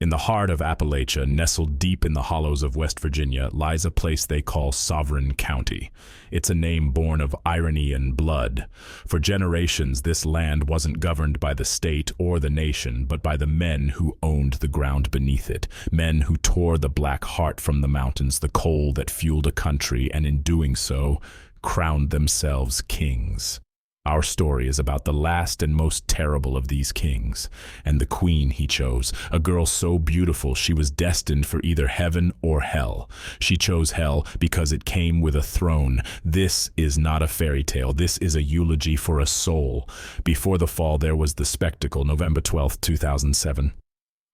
In the heart of Appalachia, nestled deep in the hollows of West Virginia, lies a place they call Sovereign County. It's a name born of irony and blood. For generations, this land wasn't governed by the state or the nation, but by the men who owned the ground beneath it. Men who tore the black heart from the mountains, the coal that fueled a country, and in doing so, crowned themselves kings. Our story is about the last and most terrible of these kings, and the queen he chose, a girl so beautiful she was destined for either heaven or hell. She chose hell because it came with a throne. This is not a fairy tale. This is a eulogy for a soul. Before the fall, there was the spectacle, November 12, 2007.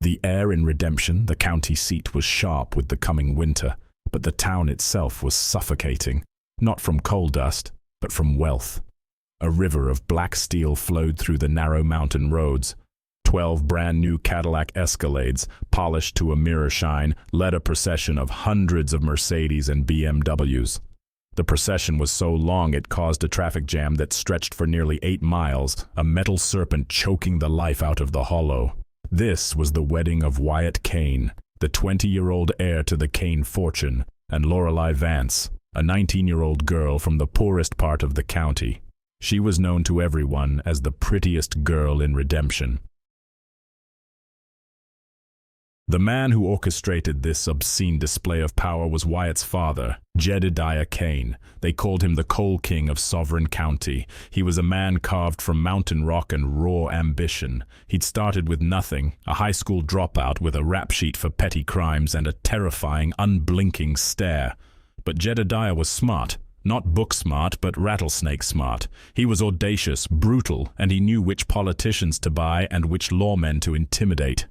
The air in Redemption, the county seat, was sharp with the coming winter, but the town itself was suffocating, not from coal dust, but from wealth. A river of black steel flowed through the narrow mountain roads. 12 brand-new Cadillac Escalades, polished to a mirror shine, led a procession of hundreds of Mercedes and BMWs. The procession was so long it caused a traffic jam that stretched for nearly 8 miles, a metal serpent choking the life out of the hollow. This was the wedding of Wyatt Kane, the 20-year-old heir to the Kane fortune, and Lorelei Vance, a 19-year-old girl from the poorest part of the county. She was known to everyone as the prettiest girl in Redemption. The man who orchestrated this obscene display of power was Wyatt's father, Jedediah Kane. They called him the Coal King of Sovereign County. He was a man carved from mountain rock and raw ambition. He'd started with nothing, a high school dropout with a rap sheet for petty crimes and a terrifying, unblinking stare. But Jedediah was smart. Not book smart, but rattlesnake smart. He was audacious, brutal, and he knew which politicians to buy and which lawmen to intimidate.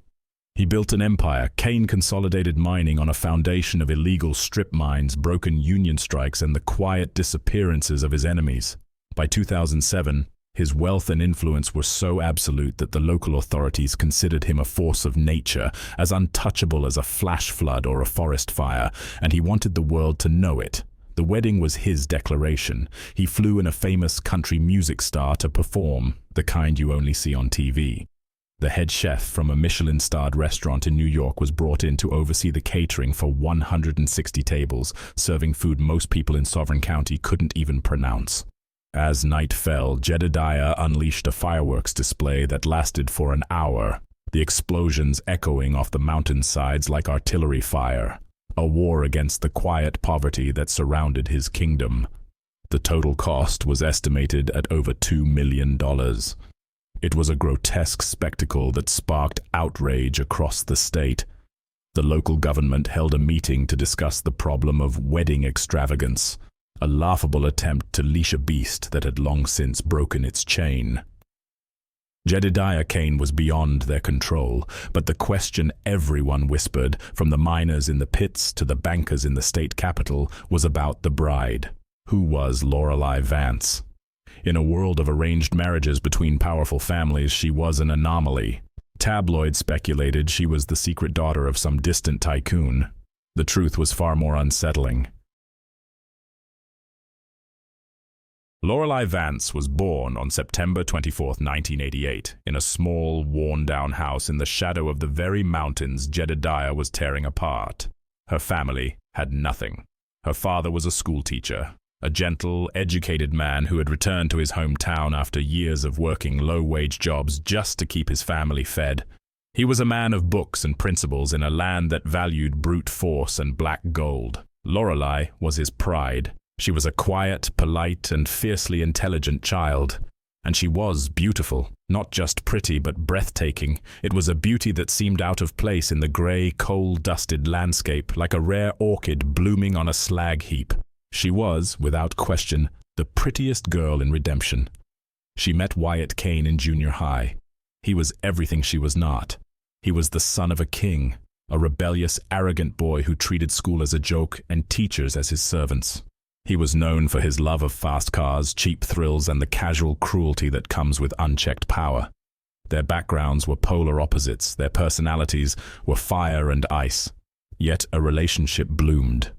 He built an empire. Kane consolidated mining on a foundation of illegal strip mines, broken union strikes, and the quiet disappearances of his enemies. By 2007, his wealth and influence were so absolute that the local authorities considered him a force of nature, as untouchable as a flash flood or a forest fire, and he wanted the world to know it. The wedding was his declaration. He flew in a famous country music star to perform, the kind you only see on TV. The head chef from a Michelin-starred restaurant in New York was brought in to oversee the catering for 160 tables, serving food most people in Sovereign County couldn't even pronounce. As night fell, Jedediah unleashed a fireworks display that lasted for an hour, the explosions echoing off the mountainsides like artillery fire. A war against the quiet poverty that surrounded his kingdom. The total cost was estimated at over $2 million. It was a grotesque spectacle that sparked outrage across the state. The local government held a meeting to discuss the problem of wedding extravagance, a laughable attempt to leash a beast that had long since broken its chain. Jedediah Kane was beyond their control, but the question everyone whispered, from the miners in the pits to the bankers in the state capitol, was about the bride. Who was Lorelei Vance? In a world of arranged marriages between powerful families, she was an anomaly. Tabloids speculated she was the secret daughter of some distant tycoon. The truth was far more unsettling. Lorelei Vance was born on September 24, 1988, in a small, worn-down house in the shadow of the very mountains Jedediah was tearing apart. Her family had nothing. Her father was a schoolteacher, a gentle, educated man who had returned to his hometown after years of working low-wage jobs just to keep his family fed. He was a man of books and principles in a land that valued brute force and black gold. Lorelei was his pride. She was a quiet, polite, and fiercely intelligent child. And she was beautiful, not just pretty but breathtaking. It was a beauty that seemed out of place in the gray, coal-dusted landscape, like a rare orchid blooming on a slag heap. She was, without question, the prettiest girl in Redemption. She met Wyatt Kane in junior high. He was everything she was not. He was the son of a king, a rebellious, arrogant boy who treated school as a joke and teachers as his servants. He was known for his love of fast cars, cheap thrills, and the casual cruelty that comes with unchecked power. Their backgrounds were polar opposites. Their personalities were fire and ice. Yet a relationship bloomed.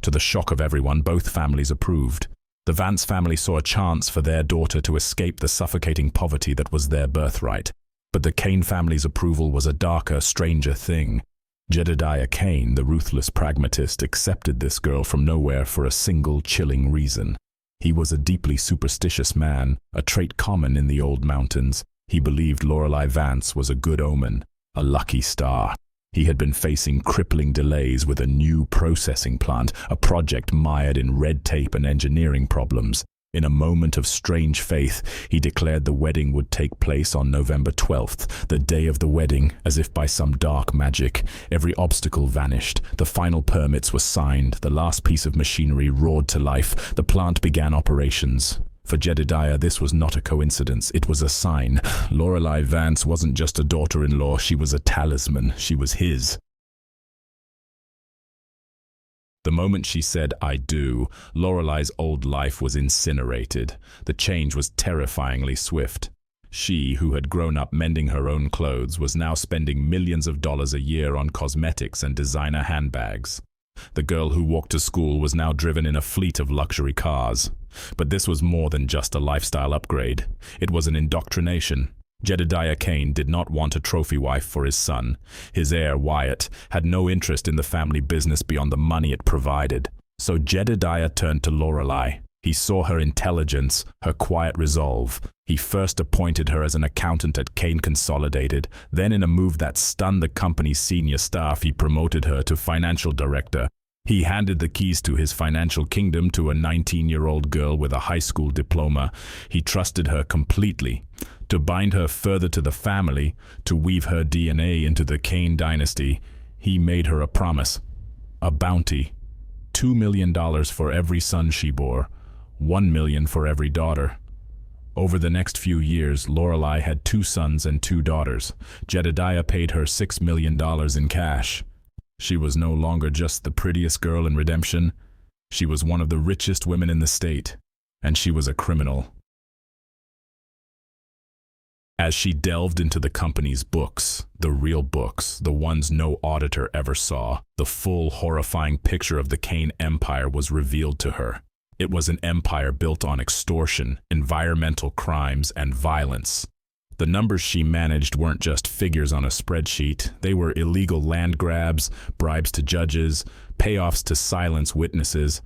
To the shock of everyone, both families approved. The Vance family saw a chance for their daughter to escape the suffocating poverty that was their birthright. But the Kane family's approval was a darker, stranger thing. Jedediah Kane, the ruthless pragmatist, accepted this girl from nowhere for a single chilling reason. He was a deeply superstitious man, a trait common in the old mountains. He believed Lorelei Vance was a good omen, a lucky star. He had been facing crippling delays with a new processing plant, a project mired in red tape and engineering problems. In a moment of strange faith, he declared the wedding would take place on November 12th, the day of the wedding, as if by some dark magic. Every obstacle vanished. The final permits were signed. The last piece of machinery roared to life. The plant began operations. For Jedediah, this was not a coincidence. It was a sign. Lorelei Vance wasn't just a daughter-in-law. She was a talisman. She was his. The moment she said, "I do," Lorelei's old life was incinerated. The change was terrifyingly swift. She, who had grown up mending her own clothes, was now spending millions of dollars a year on cosmetics and designer handbags. The girl who walked to school was now driven in a fleet of luxury cars. But this was more than just a lifestyle upgrade. It was an indoctrination. Jedediah Kane did not want a trophy wife for his son. His heir, Wyatt, had no interest in the family business beyond the money it provided. So Jedediah turned to Lorelei. He saw her intelligence, her quiet resolve. He first appointed her as an accountant at Kane Consolidated. Then, in a move that stunned the company's senior staff, he promoted her to financial director. He handed the keys to his financial kingdom to a 19-year-old girl with a high school diploma. He trusted her completely. To bind her further to the family, to weave her DNA into the Kane dynasty, he made her a promise, a bounty. $2 million for every son she bore, $1 million for every daughter. Over the next few years, Lorelei had 2 sons and 2 daughters. Jedediah paid her $6 million in cash. She was no longer just the prettiest girl in Redemption. She was one of the richest women in the state, and she was a criminal. As she delved into the company's books, the real books, the ones no auditor ever saw, the full, horrifying picture of the Kane empire was revealed to her. It was an empire built on extortion, environmental crimes, and violence. The numbers she managed weren't just figures on a spreadsheet. They were illegal land grabs, bribes to judges, payoffs to silence witnesses.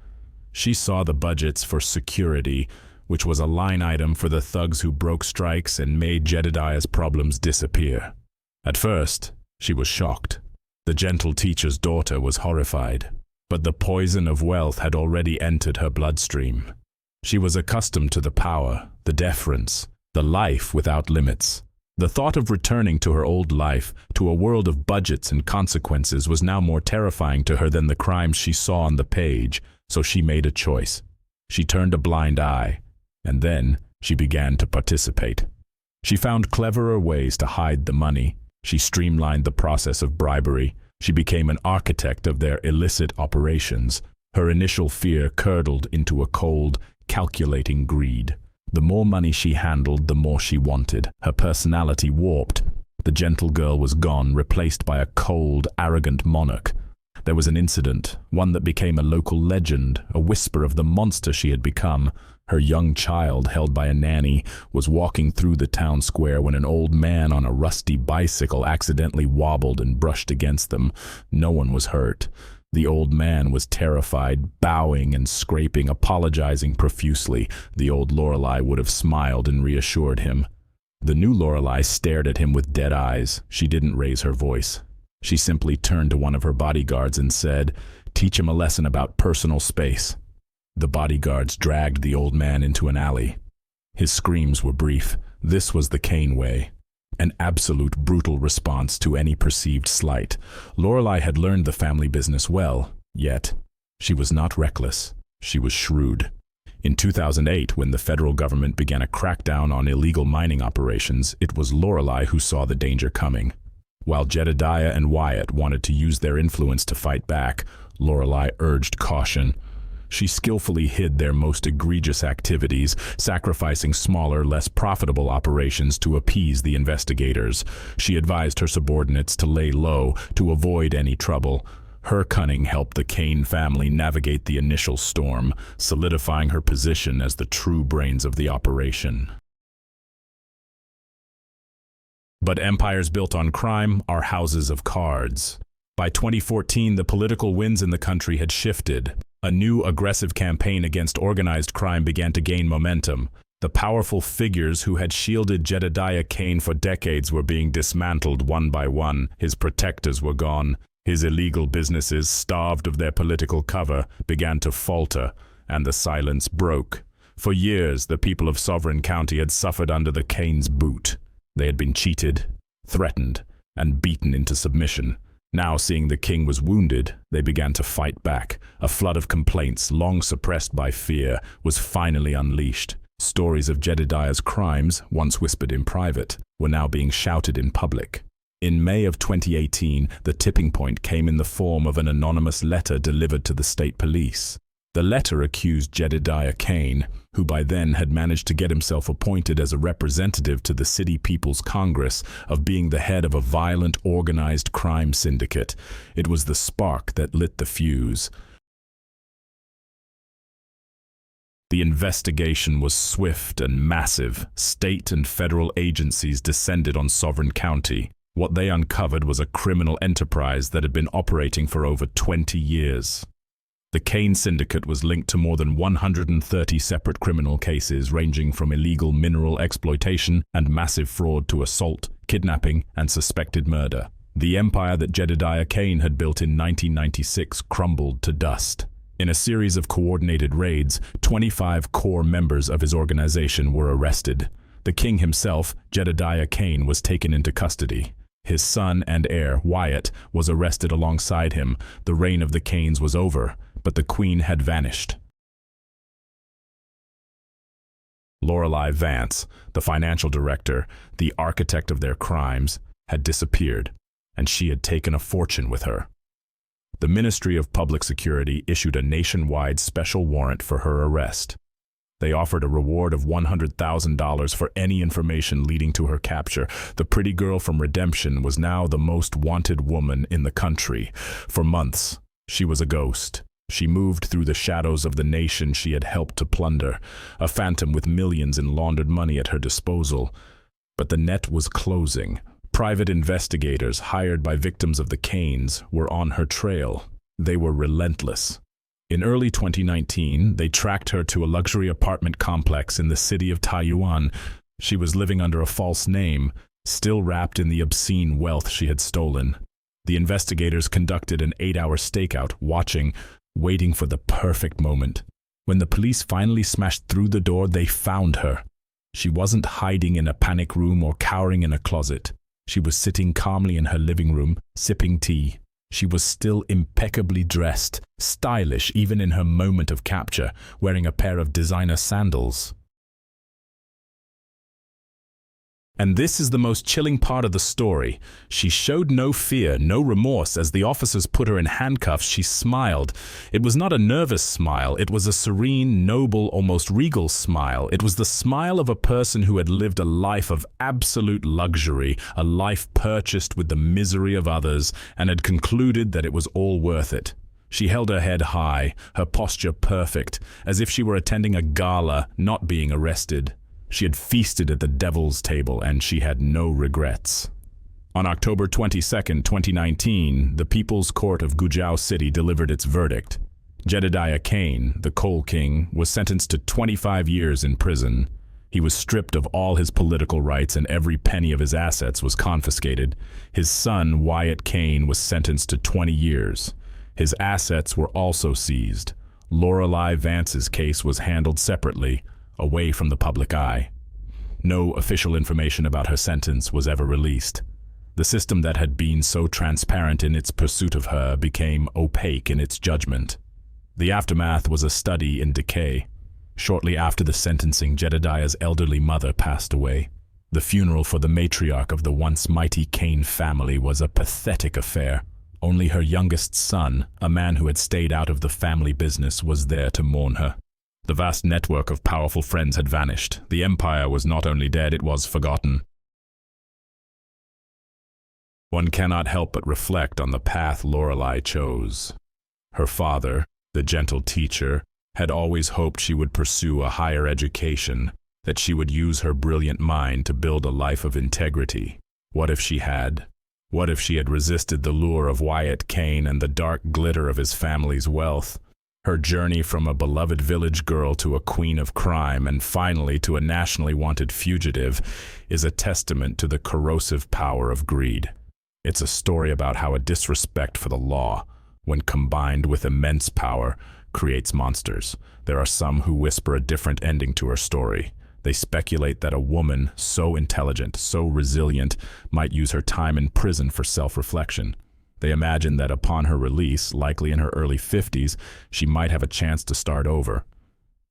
She saw the budgets for security, which was a line item for the thugs who broke strikes and made Jedediah's problems disappear. At first, she was shocked. The gentle teacher's daughter was horrified. But the poison of wealth had already entered her bloodstream. She was accustomed to the power, the deference, the life without limits. The thought of returning to her old life, to a world of budgets and consequences, was now more terrifying to her than the crimes she saw on the page, so she made a choice. She turned a blind eye, and then she began to participate. She found cleverer ways to hide the money. She streamlined the process of bribery. She became an architect of their illicit operations. Her initial fear curdled into a cold, calculating greed. The more money she handled, the more she wanted. Her personality warped. The gentle girl was gone, replaced by a cold, arrogant monarch. There was an incident, one that became a local legend, a whisper of the monster she had become. Her young child, held by a nanny, was walking through the town square when an old man on a rusty bicycle accidentally wobbled and brushed against them. No one was hurt. The old man was terrified, bowing and scraping, apologizing profusely. The old Lorelei would have smiled and reassured him. The new Lorelei stared at him with dead eyes. She didn't raise her voice. She simply turned to one of her bodyguards and said, "Teach him a lesson about personal space." The bodyguards dragged the old man into an alley. His screams were brief. This was the Kane way. An absolute brutal response to any perceived slight. Lorelei had learned the family business well, yet she was not reckless. She was shrewd. In 2008, when the federal government began a crackdown on illegal mining operations, it was Lorelei who saw the danger coming. While Jedediah and Wyatt wanted to use their influence to fight back, Lorelei urged caution. She skillfully hid their most egregious activities, sacrificing smaller, less profitable operations to appease the investigators. She advised her subordinates to lay low, to avoid any trouble. Her cunning helped the Kane family navigate the initial storm, solidifying her position as the true brains of the operation. But empires built on crime are houses of cards. By 2014, the political winds in the country had shifted. A new aggressive campaign against organized crime began to gain momentum. The powerful figures who had shielded Jedediah Kane for decades were being dismantled one by one. His protectors were gone. His illegal businesses, starved of their political cover, began to falter, and the silence broke. For years, the people of Sovereign County had suffered under the Kane's boot. They had been cheated, threatened, and beaten into submission. Now, seeing the king was wounded, they began to fight back. A flood of complaints, long suppressed by fear, was finally unleashed. Stories of Jedediah's crimes, once whispered in private, were now being shouted in public. In May of 2018, the tipping point came in the form of an anonymous letter delivered to the state police. The letter accused Jedediah Kane, who by then had managed to get himself appointed as a representative to the City People's Congress, of being the head of a violent, organized crime syndicate. It was the spark that lit the fuse. The investigation was swift and massive. State and federal agencies descended on Sovereign County. What they uncovered was a criminal enterprise that had been operating for over 20 years. The Kane Syndicate was linked to more than 130 separate criminal cases ranging from illegal mineral exploitation and massive fraud to assault, kidnapping, and suspected murder. The empire that Jedediah Kane had built in 1996 crumbled to dust. In a series of coordinated raids, 25 core members of his organization were arrested. The king himself, Jedediah Kane, was taken into custody. His son and heir, Wyatt, was arrested alongside him. The reign of the Kanes was over, but the queen had vanished. Lorelei Vance, the financial director, the architect of their crimes, had disappeared, and she had taken a fortune with her. The Ministry of Public Security issued a nationwide special warrant for her arrest. They offered a reward of $100,000 for any information leading to her capture. The pretty girl from Redemption was now the most wanted woman in the country. For months, she was a ghost. She moved through the shadows of the nation she had helped to plunder, a phantom with millions in laundered money at her disposal. But the net was closing. Private investigators hired by victims of the Kanes were on her trail. They were relentless. In early 2019, they tracked her to a luxury apartment complex in the city of Taiyuan. She was living under a false name, still wrapped in the obscene wealth she had stolen. The investigators conducted an 8-hour stakeout, waiting for the perfect moment. When the police finally smashed through the door, they found her. She wasn't hiding in a panic room or cowering in a closet. She was sitting calmly in her living room, sipping tea. She was still impeccably dressed, stylish even in her moment of capture, wearing a pair of designer sandals. And this is the most chilling part of the story. She showed no fear, no remorse. As the officers put her in handcuffs, she smiled. It was not a nervous smile. It was a serene, noble, almost regal smile. It was the smile of a person who had lived a life of absolute luxury, a life purchased with the misery of others, and had concluded that it was all worth it. She held her head high, her posture perfect, as if she were attending a gala, not being arrested. She had feasted at the devil's table, and she had no regrets. On October 22, 2019, the People's Court of Guizhou City delivered its verdict. Jedediah Kane, the Coal King, was sentenced to 25 years in prison. He was stripped of all his political rights, and every penny of his assets was confiscated. His son, Wyatt Kane, was sentenced to 20 years. His assets were also seized. Lorelei Vance's case was handled separately, away from the public eye. No official information about her sentence was ever released. The system that had been so transparent in its pursuit of her became opaque in its judgment. The aftermath was a study in decay. Shortly after the sentencing, Jedediah's elderly mother passed away. The funeral for the matriarch of the once mighty Kane family was a pathetic affair. Only her youngest son, a man who had stayed out of the family business, was there to mourn her. The vast network of powerful friends had vanished. The empire was not only dead, it was forgotten. One cannot help but reflect on the path Lorelei chose. Her father, the gentle teacher, had always hoped she would pursue a higher education, that she would use her brilliant mind to build a life of integrity. What if she had? What if she had resisted the lure of Wyatt Kane and the dark glitter of his family's wealth? Her journey from a beloved village girl to a queen of crime and finally to a nationally wanted fugitive is a testament to the corrosive power of greed. It's a story about how a disrespect for the law, when combined with immense power, creates monsters. There are some who whisper a different ending to her story. They speculate that a woman so intelligent, so resilient, might use her time in prison for self-reflection. They imagine that upon her release, likely in her early 50s, she might have a chance to start over.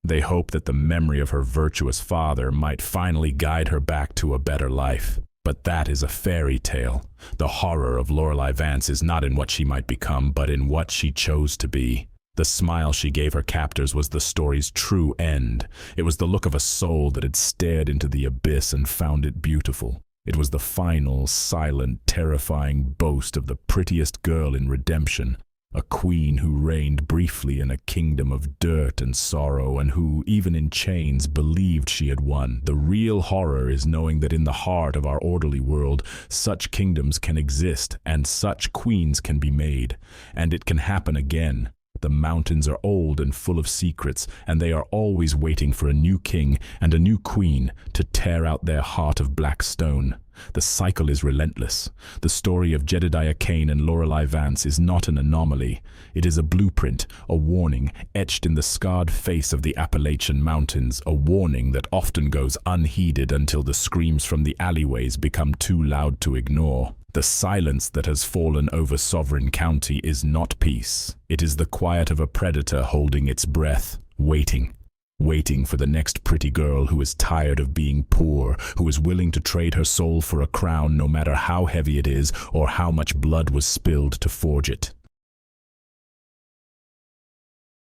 They hope that the memory of her virtuous father might finally guide her back to a better life. But that is a fairy tale. The horror of Lorelei Vance is not in what she might become, but in what she chose to be. The smile she gave her captors was the story's true end. It was the look of a soul that had stared into the abyss and found it beautiful. It was the final, silent, terrifying boast of the prettiest girl in redemption, a queen who reigned briefly in a kingdom of dirt and sorrow and who, even in chains, believed she had won. The real horror is knowing that in the heart of our orderly world, such kingdoms can exist and such queens can be made. And it can happen again. The mountains are old and full of secrets, and they are always waiting for a new king and a new queen to tear out their heart of black stone. The cycle is relentless. The story of Jedediah Kane and Lorelei Vance is not an anomaly. It is a blueprint, a warning, etched in the scarred face of the Appalachian Mountains, a warning that often goes unheeded until the screams from the alleyways become too loud to ignore. The silence that has fallen over Sovereign County is not peace. It is the quiet of a predator holding its breath, waiting for the next pretty girl who is tired of being poor, who is willing to trade her soul for a crown no matter how heavy it is or how much blood was spilled to forge it.